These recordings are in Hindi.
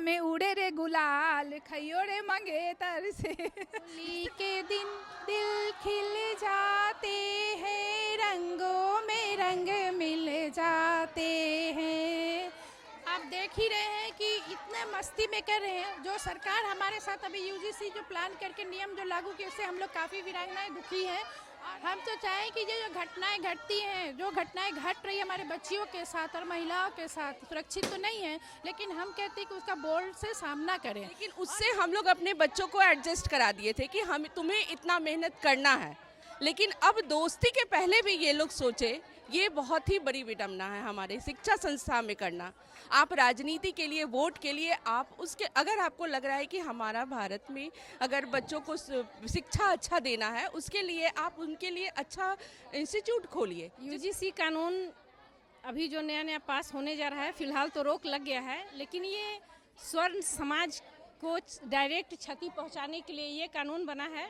में उड़े रे गुलाल, खइयो रे मंगेतर से। होली के दिन दिल खिल जाते हैं, रंगों में रंग मिल जाते हैं। आप देख ही रहे हैं कि इतने मस्ती में कर रहे हैं। जो सरकार हमारे साथ अभी यूजीसी जो प्लान करके नियम जो लागू किए, उससे हम लोग काफ़ी वीरांगनाएं दुखी हैं। और हम तो चाहें कि जो घटनाएं घटती हैं, जो घटनाएं घट रही है हमारे बच्चियों के साथ और महिलाओं के साथ, सुरक्षित तो नहीं है, लेकिन हम कहते हैं कि उसका बोल्ड से सामना करें। लेकिन उससे हम लोग अपने बच्चों को एडजस्ट करा दिए थे कि हम तुम्हें इतना मेहनत करना है, लेकिन अब दोस्ती के पहले भी ये लोग सोचे, ये बहुत ही बड़ी विडम्बना है हमारे शिक्षा संस्था में करना। आप राजनीति के लिए, वोट के लिए, आप उसके अगर आपको लग रहा है कि हमारा भारत में अगर बच्चों को शिक्षा अच्छा देना है, उसके लिए आप उनके लिए अच्छा इंस्टीट्यूट खोलिए। यूजीसी कानून अभी जो नया नया पास होने जा रहा है, फिलहाल तो रोक लग गया है, लेकिन ये स्वर्ण समाज को डायरेक्ट क्षति पहुंचाने के लिए ये कानून बना है।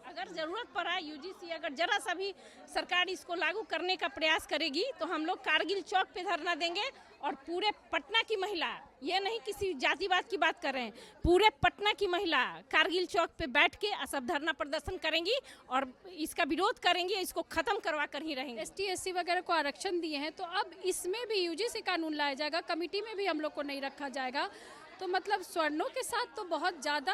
अगर ज़रूरत पड़ा यूजीसी अगर जरा सा भी सरकार इसको लागू करने का प्रयास करेगी तो हम लोग कारगिल चौक पे धरना देंगे और पूरे पटना की महिला, ये नहीं किसी जातिवाद की बात कर रहे हैं, पूरे पटना की महिला कारगिल चौक पे बैठ के सब धरना प्रदर्शन करेंगी और इसका विरोध करेंगी, इसको खत्म करवा कर ही रहेंगे। एसटी एससी वगैरह को आरक्षण दिए हैं, तो अब इसमें भी यूजीसी कानून लाया जाएगा, कमेटी में भी हम लोग को नहीं रखा जाएगा। तो मतलब स्वर्णों के साथ तो बहुत ज़्यादा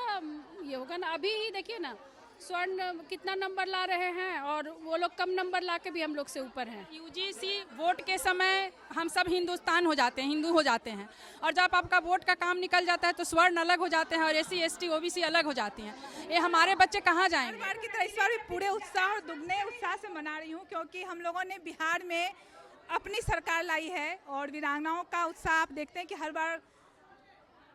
ये होगा ना। अभी ही देखिए ना, स्वर्ण कितना नंबर ला रहे हैं और वो लोग कम नंबर ला के भी हम लोग से ऊपर हैं। यूजीसी वोट के समय हम सब हिंदुस्तान हो जाते हैं, हिंदू हो जाते हैं, और जब आपका वोट का काम निकल जाता है तो स्वर्ण अलग हो जाते हैं और एससी एसटी ओबीसी अलग हो जाती हैं। ये हमारे बच्चे कहाँ जाएंगे? हर बार की तरह इस बार भी पूरे उत्साह और दुगने उत्साह से मना रही हूँ, क्योंकि हम लोगों ने बिहार में अपनी सरकार लाई है और वीरांगनाओं का उत्साह आप देखते हैं कि हर बार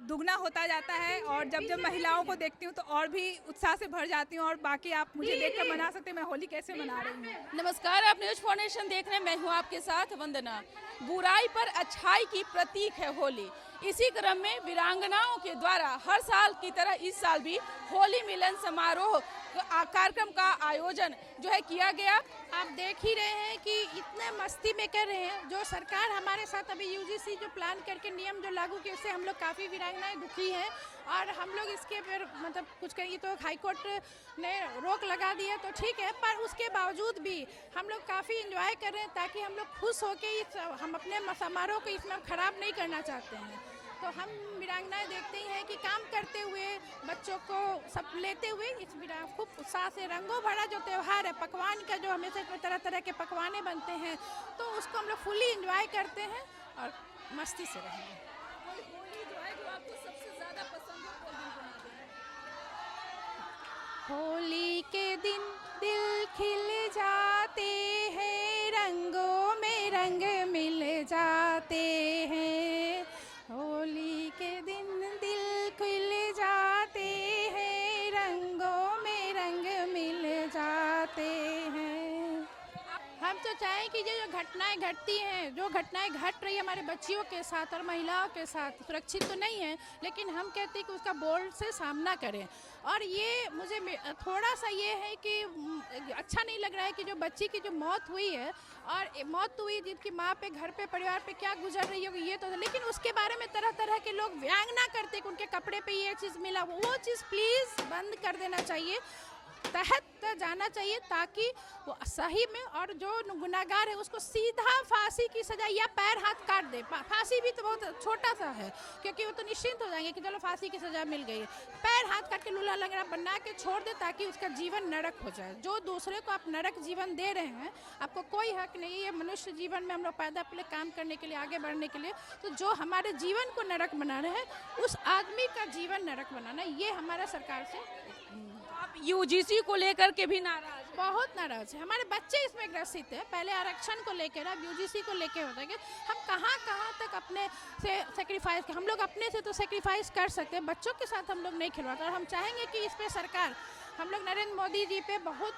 दुगना होता जाता है। और जब जब महिलाओं को देखती हूँ तो और भी उत्साह से भर जाती हूँ। और बाकी आप मुझे देखकर मना सकते हैं मैं होली कैसे मना रही हूँ। नमस्कार, आप न्यूज फाउंडेशन देख रहे हैं, मैं हूँ आपके साथ वंदना। बुराई पर अच्छाई की प्रतीक है होली। इसी क्रम में वीरांगनाओं के द्वारा हर साल की तरह इस साल भी होली मिलन समारोह कार्यक्रम का आयोजन जो है किया गया। आप देख ही रहे हैं कि इतने मस्ती में कर रहे हैं। जो सरकार हमारे साथ अभी यूजीसी जो प्लान करके नियम जो लागू किए, उससे हम लोग काफ़ी वीरांगनाएं दुखी हैं और हम लोग इसके फिर मतलब कुछ करेंगे तो हाईकोर्ट ने रोक लगा दी है, तो ठीक है, पर उसके बावजूद भी हम लोग काफ़ी इंजॉय कर रहे हैं ताकि हम लोग खुश होकर हम अपने समारोह को इसमें खराब नहीं करना चाहते हैं। तो हम वीरांगनाएं देखते ही हैं कि काम करते हुए बच्चों को सब लेते हुए इस खूब उत्साह से रंगों भरा जो त्यौहार है, पकवान का जो हमेशा तरह तरह के पकवाने बनते हैं, तो उसको हम लोग फुली एंजॉय करते हैं और मस्ती से रहेंगे। होली के दिन दिल खिल जाते हैं, रंगों में रंग मिल जाते हैं। होली के दिन दिल खिल जाते हैं, रंगों में रंग मिल जाते हैं। हम तो चाहें कि जो घटनाएं घटती हैं, जो घटनाएं घट रही है हमारे बच्चियों के साथ और महिलाओं के साथ, सुरक्षित तो नहीं है, लेकिन हम कहते हैं कि उसका बोल्ड से सामना करें। और ये मुझे थोड़ा सा ये है कि अच्छा नहीं लग रहा है कि जो बच्ची की जो मौत हुई है, और मौत हुई जिनकी माँ पे, घर पे, परिवार पे क्या गुजर रही होगी ये तो, लेकिन उसके बारे में तरह तरह के लोग व्यंग्यात्मक करते कि उनके कपड़े पे ये चीज़ मिला, वो चीज़ प्लीज़ बंद कर देना चाहिए, तहत जाना चाहिए, ताकि वो सही में, और जो गुनाहगार है उसको सीधा फांसी की सजा या पैर हाथ काट दे। फांसी भी तो बहुत छोटा सा है, क्योंकि वो तो निश्चिंत हो जाएंगे कि चलो फांसी की सजा मिल गई है। पैर हाथ काट के लूला लंगड़ा बना के छोड़ दे ताकि उसका जीवन नरक हो जाए। जो दूसरे को आप नरक जीवन दे रहे हैं, आपको कोई हक नहीं है। मनुष्य जीवन में हम लोग पैदा पहले काम करने के लिए, आगे बढ़ने के लिए, तो जो हमारे जीवन को नरक बना रहे हैं उस आदमी का जीवन नरक बनाना, ये हमारा सरकार से। आप यूजीसी को लेकर के भी नाराज? बहुत नाराज है, हमारे बच्चे इसमें ग्रसित है। पहले आरक्षण को लेकर, अब यूजीसी को लेकर होता है कि हम कहाँ कहाँ तक अपने से सेक्रीफाइस, हम लोग अपने से तो सेक्रीफाइस कर सकते हैं, बच्चों के साथ हम लोग नहीं खिलवाते। और हम चाहेंगे कि इस पे सरकार, हम लोग नरेंद्र मोदी जी पे बहुत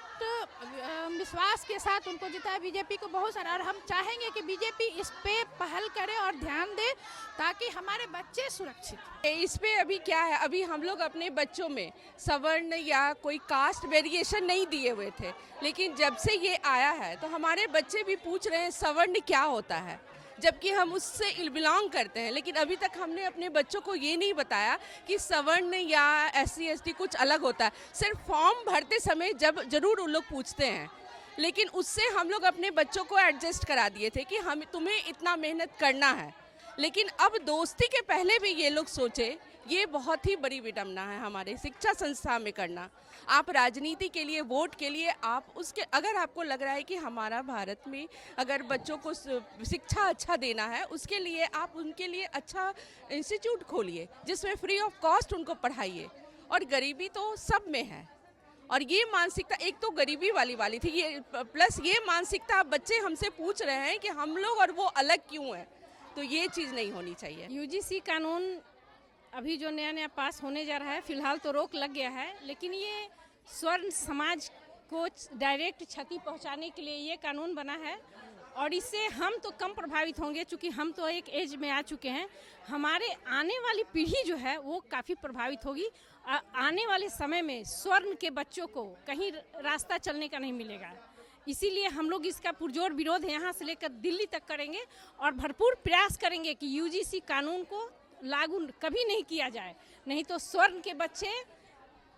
विश्वास के साथ उनको जिताया, बीजेपी को बहुत सारा, और हम चाहेंगे कि बीजेपी इस पे पहल करे और ध्यान दे ताकि हमारे बच्चे सुरक्षित। इस पे अभी क्या है, अभी हम लोग अपने बच्चों में सवर्ण या कोई कास्ट वेरिएशन नहीं दिए हुए थे, लेकिन जब से ये आया है तो हमारे बच्चे भी पूछ रहे हैं सवर्ण क्या होता है। जबकि हम उससे बिलोंग करते हैं। लेकिन अभी तक हमने अपने बच्चों को ये नहीं बताया कि सवर्ण या SC ST कुछ अलग होता है। सिर्फ फॉर्म भरते समय जब जरूर उन लोग पूछते हैं, लेकिन उससे हम लोग अपने बच्चों को एडजस्ट करा दिए थे कि हम तुम्हें इतना मेहनत करना है। लेकिन अब दोस्ती के पहले भी ये लोग सोचे, ये बहुत ही बड़ी विडम्बना है हमारे शिक्षा संस्था में करना। आप राजनीति के लिए, वोट के लिए, आप उसके, अगर आपको लग रहा है कि हमारा भारत में अगर बच्चों को शिक्षा अच्छा देना है, उसके लिए आप उनके लिए अच्छा इंस्टीट्यूट खोलिए जिसमें फ्री ऑफ कॉस्ट उनको पढ़ाइए। और गरीबी तो सब में है, और ये मानसिकता एक तो गरीबी वाली थी, ये प्लस ये मानसिकता बच्चे हमसे पूछ रहे हैं कि हम लोग और वो अलग क्यों है। तो ये चीज़ नहीं होनी चाहिए। UGC कानून अभी जो नया नया पास होने जा रहा है, फिलहाल तो रोक लग गया है, लेकिन ये स्वर्ण समाज को डायरेक्ट क्षति पहुंचाने के लिए ये कानून बना है। और इससे हम तो कम प्रभावित होंगे, क्योंकि हम तो एक एज में आ चुके हैं। हमारे आने वाली पीढ़ी जो है वो काफ़ी प्रभावित होगी। आने वाले समय में स्वर्ण के बच्चों को कहीं रास्ता चलने का नहीं मिलेगा। इसीलिए हम लोग इसका पुरजोर विरोध यहाँ से लेकर दिल्ली तक करेंगे और भरपूर प्रयास करेंगे कि UGC कानून को लागू कभी नहीं किया जाए, नहीं तो स्वर्ण के बच्चे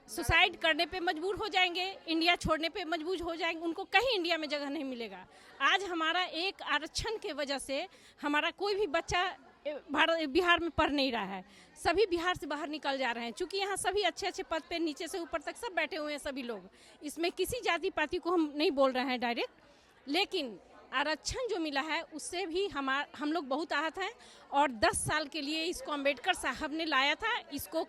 सुसाइड करने पे मजबूर हो जाएंगे, इंडिया छोड़ने पे मजबूर हो जाएंगे, उनको कहीं इंडिया में जगह नहीं मिलेगा। आज हमारा एक आरक्षण के वजह से हमारा कोई भी बच्चा बिहार में पढ़ नहीं रहा है, सभी बिहार से बाहर निकल जा रहे हैं। चूँकि यहाँ सभी अच्छे अच्छे पद पे नीचे से ऊपर तक सब बैठे हुए हैं सभी लोग, इसमें किसी जाति पाति को हम नहीं बोल रहे हैं डायरेक्ट, लेकिन आरक्षण जो मिला है उससे भी हम लोग बहुत आहत हैं। और 10 साल के लिए इसको अम्बेडकर साहब ने लाया था, इसको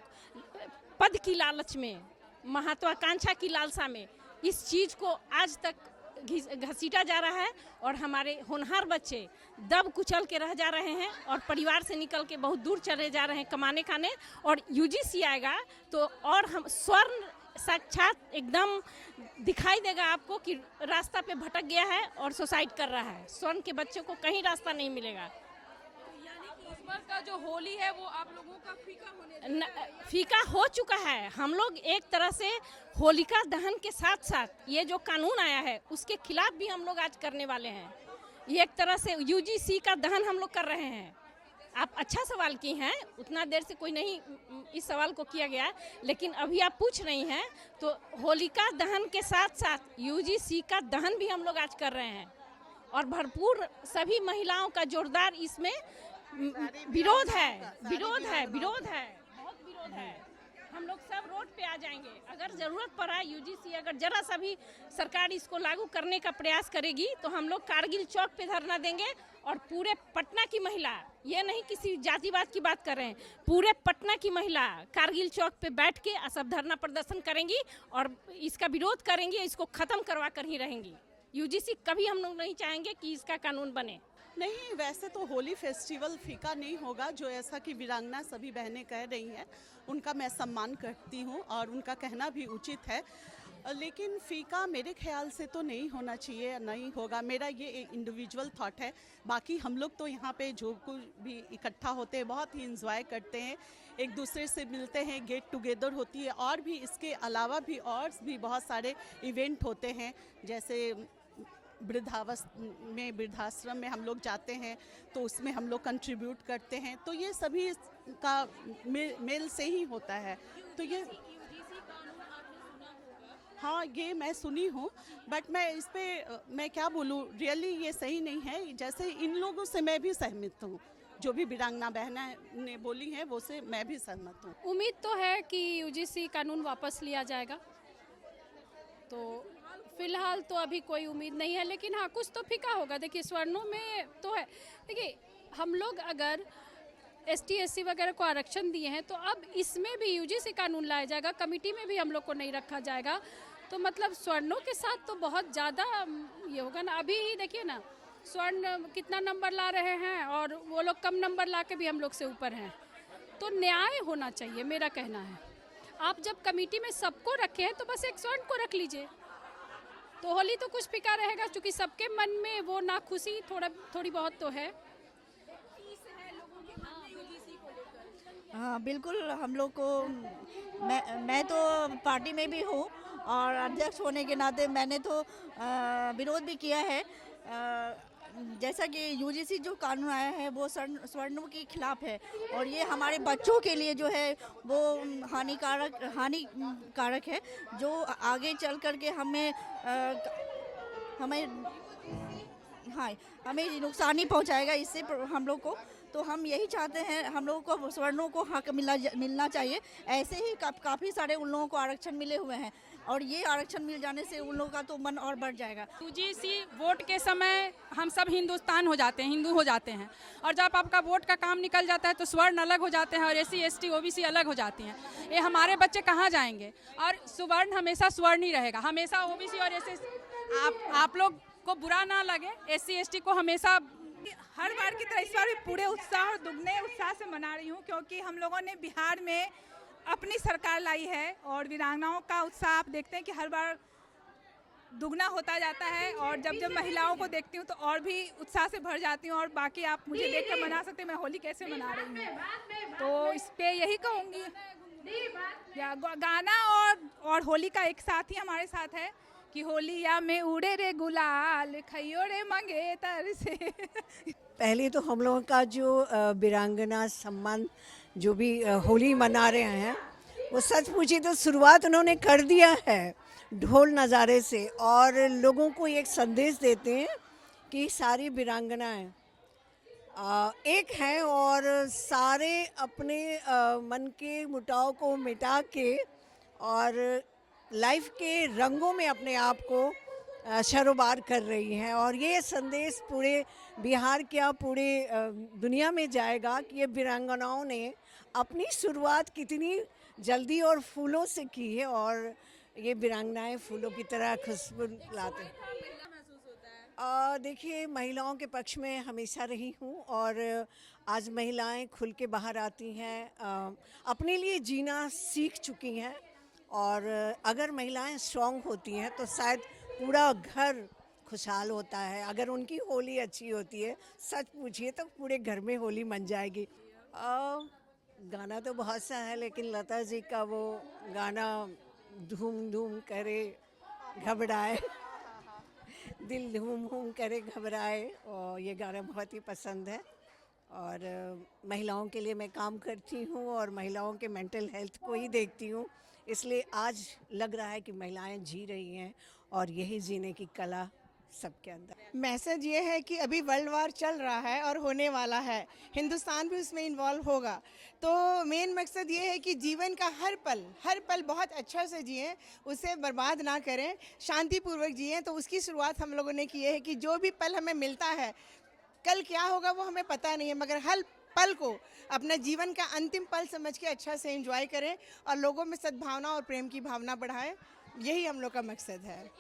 पद की लालच में, महत्वाकांक्षा की लालसा में इस चीज़ को आज तक घसीटा जा रहा है और हमारे होनहार बच्चे दब कुचल के रह जा रहे हैं और परिवार से निकल के बहुत दूर चले जा रहे हैं कमाने खाने। और UGC आएगा तो और हम स्वर्ण साक्षात एकदम दिखाई देगा आपको कि रास्ता पे भटक गया है और सुसाइड कर रहा है। स्वर्ण के बच्चों को कहीं रास्ता नहीं मिलेगा। इस बार का जो होली है वो आप लोगों का फीका हो चुका है। हम लोग एक तरह से होलिका दहन के साथ साथ ये जो कानून आया है उसके खिलाफ भी हम लोग आज करने वाले हैं। ये एक तरह से UGC का दहन हम लोग कर रहे हैं। आप अच्छा सवाल की हैं, उतना देर से कोई नहीं इस सवाल को किया गया, लेकिन अभी आप पूछ रही हैं तो होलिका दहन के साथ साथ UGC का दहन भी हम लोग आज कर रहे हैं। और भरपूर सभी महिलाओं का जोरदार इसमें विरोध है, बहुत विरोध है। हम लोग सब रोड पे आ जाएंगे अगर ज़रूरत पड़ा। UGC अगर जरा सा भी सरकार इसको लागू करने का प्रयास करेगी तो हम लोग कारगिल चौक पे धरना देंगे और पूरे पटना की महिला, ये नहीं किसी जातिवाद की बात कर रहे हैं, पूरे पटना की महिला कारगिल चौक पे बैठ के सब धरना प्रदर्शन करेंगी और इसका विरोध करेंगी, इसको ख़त्म करवा कर ही रहेंगी। UGC कभी हम लोग नहीं चाहेंगे कि इसका कानून बने। नहीं, वैसे तो होली फेस्टिवल फीका नहीं होगा। जो ऐसा कि वीरांगना सभी बहनें कह रही हैं उनका मैं सम्मान करती हूं और उनका कहना भी उचित है, लेकिन फीका मेरे ख्याल से तो नहीं होना चाहिए, नहीं होगा। मेरा ये एक इंडिविजुअल थॉट है। बाकी हम लोग तो यहाँ पे जो कुछ भी इकट्ठा होते हैं बहुत ही इंजॉय करते हैं, एक दूसरे से मिलते हैं, गेट टुगेदर होती है। और भी इसके अलावा भी और भी बहुत सारे इवेंट होते हैं, जैसे वृद्धाश्रम में हम लोग जाते हैं तो उसमें हम लोग कंट्रीब्यूट करते हैं। तो ये सभी का मेल से ही होता है। तो ये हाँ, ये मैं सुनी हूँ, बट मैं इस पे मैं क्या बोलूँ, रियली ये सही नहीं है। जैसे इन लोगों से मैं भी सहमत हूँ, जो भी वीरांगना बहना ने बोली है वो से मैं भी सहमत हूँ। उम्मीद तो है कि UGC कानून वापस लिया जाएगा, तो फिलहाल तो अभी कोई उम्मीद नहीं है, लेकिन हाँ कुछ तो फीका होगा। देखिए स्वर्णों में तो है, देखिए हम लोग अगर ST SC वगैरह को आरक्षण दिए हैं तो अब इसमें भी UGC कानून लाया जाएगा, कमेटी में भी हम लोग को नहीं रखा जाएगा। तो मतलब स्वर्णों के साथ तो बहुत ज़्यादा ये होगा ना। अभी ही देखिए ना स्वर्ण कितना नंबर ला रहे हैं और वो लोग कम नंबर ला के भी हम लोग से ऊपर हैं। तो न्याय होना चाहिए, मेरा कहना है। आप जब कमेटी में सबको रखे हैं तो बस एक स्वर्ण को रख लीजिए, तो होली तो कुछ फीका रहेगा, क्योंकि सबके मन में वो नाखुशी थोड़ी बहुत तो है। हाँ बिल्कुल, हम लोग को मैं तो पार्टी में भी हूँ और अध्यक्ष होने के नाते मैंने तो विरोध भी किया है, जैसा कि यूजीसी जो कानून आया है वो स्वर्णों के खिलाफ है और ये हमारे बच्चों के लिए जो है वो हानिकारक है, जो आगे चल कर के हमें हाँ हमें नुकसान ही पहुंचाएगा इससे हम लोग को। तो हम यही चाहते हैं, हम लोगों को स्वर्णों को हक मिलना चाहिए। ऐसे ही काफ़ी सारे उन लोगों को आरक्षण मिले हुए हैं और ये आरक्षण मिल जाने से उन लोगों का तो मन और बढ़ जाएगा। यूजीसी वोट के समय हम सब हिंदुस्तान हो जाते हैं, हिंदू हो जाते हैं, और जब आपका वोट का काम निकल जाता है तो स्वर्ण अलग हो जाते हैं और एससी एसटी ओबीसी अलग हो जाती हैं। ये हमारे बच्चे कहाँ जाएंगे? और सुवर्ण हमेशा स्वर्ण ही रहेगा, हमेशा ओबीसी और एससी। आप लोग को बुरा ना लगे, एससी एसटी को हमेशा हर बार की तरह इस बार भी पूरे उत्साह और दुगने उत्साह से मना रही हूँ, क्योंकि हम लोगों ने बिहार में अपनी सरकार लाई है और वीरांगनाओं का उत्साह आप देखते हैं कि हर बार दुगना होता जाता है। और जब जब महिलाओं को देखती हूँ तो और भी उत्साह से भर जाती हूँ। और बाकी आप मुझे देख कर मना सकते हैं मैं होली कैसे मना रही हूँ, तो इस पे यही कहूँगी। गाना और होली का एक साथ ही हमारे साथ है कि होलिया में उड़े रे गुलाल खइयो रे मंगेतर से। पहले तो हम लोगों का जो वीरांगना सम्मान जो भी होली मना रहे हैं वो सच पूछे तो शुरुआत उन्होंने कर दिया है ढोल नज़ारे से, और लोगों को एक संदेश देते हैं कि सारी वीरांगनाएं एक हैं और सारे अपने मन के मुटाव को मिटा के और लाइफ के रंगों में अपने आप को शरोबार कर रही हैं। और ये संदेश पूरे बिहार क्या पूरे दुनिया में जाएगा कि ये वीरांगनाओं ने अपनी शुरुआत कितनी जल्दी और फूलों से की है, और ये वीरांगनाएं फूलों की तरह खुशबू लाते हैं। देखिए, महिलाओं के पक्ष में हमेशा रही हूँ और आज महिलाएं खुल के बाहर आती हैं, अपने लिए जीना सीख चुकी हैं। और अगर महिलाएं स्ट्रॉन्ग होती हैं तो शायद पूरा घर खुशहाल होता है। अगर उनकी होली अच्छी होती है, सच पूछिए तो पूरे घर में होली मन जाएगी। गाना तो बहुत सा है, लेकिन लता जी का वो गाना धूम धूम करे घबराए दिल धूम धूम करे घबराए, और ये गाना बहुत ही पसंद है। और महिलाओं के लिए मैं काम करती हूँ और महिलाओं के मेंटल हेल्थ को ही देखती हूँ, इसलिए आज लग रहा है कि महिलाएं जी रही हैं और यही जीने की कला सबके अंदर। मैसेज ये है कि अभी वर्ल्ड वार चल रहा है और होने वाला है, हिंदुस्तान भी उसमें इन्वॉल्व होगा। तो मेन मकसद ये है कि जीवन का हर पल बहुत अच्छा से जिएं, उसे बर्बाद ना करें, शांतिपूर्वक जिएं। तो उसकी शुरुआत हम लोगों ने की है कि जो भी पल हमें मिलता है, कल क्या होगा वो हमें पता नहीं है, मगर हर पल को अपना जीवन का अंतिम पल समझ के अच्छा से एंजॉय करें और लोगों में सद्भावना और प्रेम की भावना बढ़ाएं। यही हम लोग का मकसद है।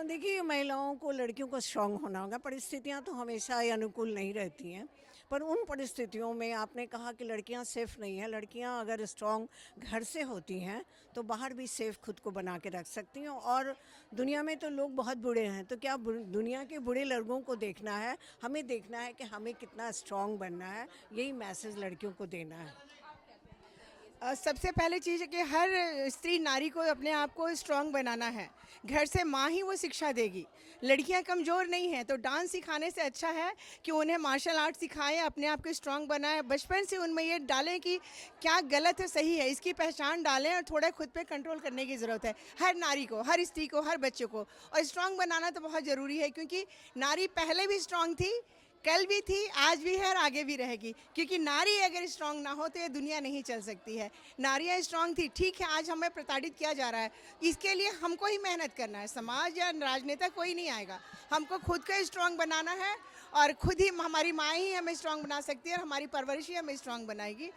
देखिए, महिलाओं को, लड़कियों को स्ट्रांग होना होगा। परिस्थितियां तो हमेशा ही अनुकूल नहीं रहती हैं, पर उन परिस्थितियों में आपने कहा कि लड़कियां सेफ नहीं हैं। लड़कियां अगर स्ट्रांग घर से होती हैं तो बाहर भी सेफ खुद को बना के रख सकती हैं। और दुनिया में तो लोग बहुत बुरे हैं, तो क्या दुनिया के बुरे लोगों को देखना है? हमें देखना है कि हमें कितना स्ट्रांग बनना है। यही मैसेज लड़कियों को देना है। सबसे पहले चीज़ है कि हर स्त्री नारी को अपने आप को स्ट्रांग बनाना है। घर से माँ ही वो शिक्षा देगी। लड़कियां कमज़ोर नहीं हैं, तो डांस सिखाने से अच्छा है कि उन्हें मार्शल आर्ट सिखाएं, अपने आप को स्ट्रांग बनाएं। बचपन से उनमें ये डालें कि क्या गलत है, सही है, इसकी पहचान डालें और थोड़ा खुद पे कंट्रोल करने की ज़रूरत है। हर नारी को, हर स्त्री को, हर बच्चे को। और स्ट्रांग बनाना तो बहुत ज़रूरी है, क्योंकि नारी पहले भी स्ट्रांग थी, कल भी थी, आज भी है और आगे भी रहेगी। क्योंकि नारी अगर स्ट्रांग ना हो तो ये दुनिया नहीं चल सकती है। नारियाँ स्ट्रांग थी, ठीक है, आज हमें प्रताड़ित किया जा रहा है, इसके लिए हमको ही मेहनत करना है। समाज या राजनेता कोई नहीं आएगा, हमको खुद को स्ट्रांग बनाना है। और खुद ही हमारी माँ ही हमें स्ट्रांग बना सकती है और हमारी परवरिश ही हमें स्ट्रांग बनाएगी।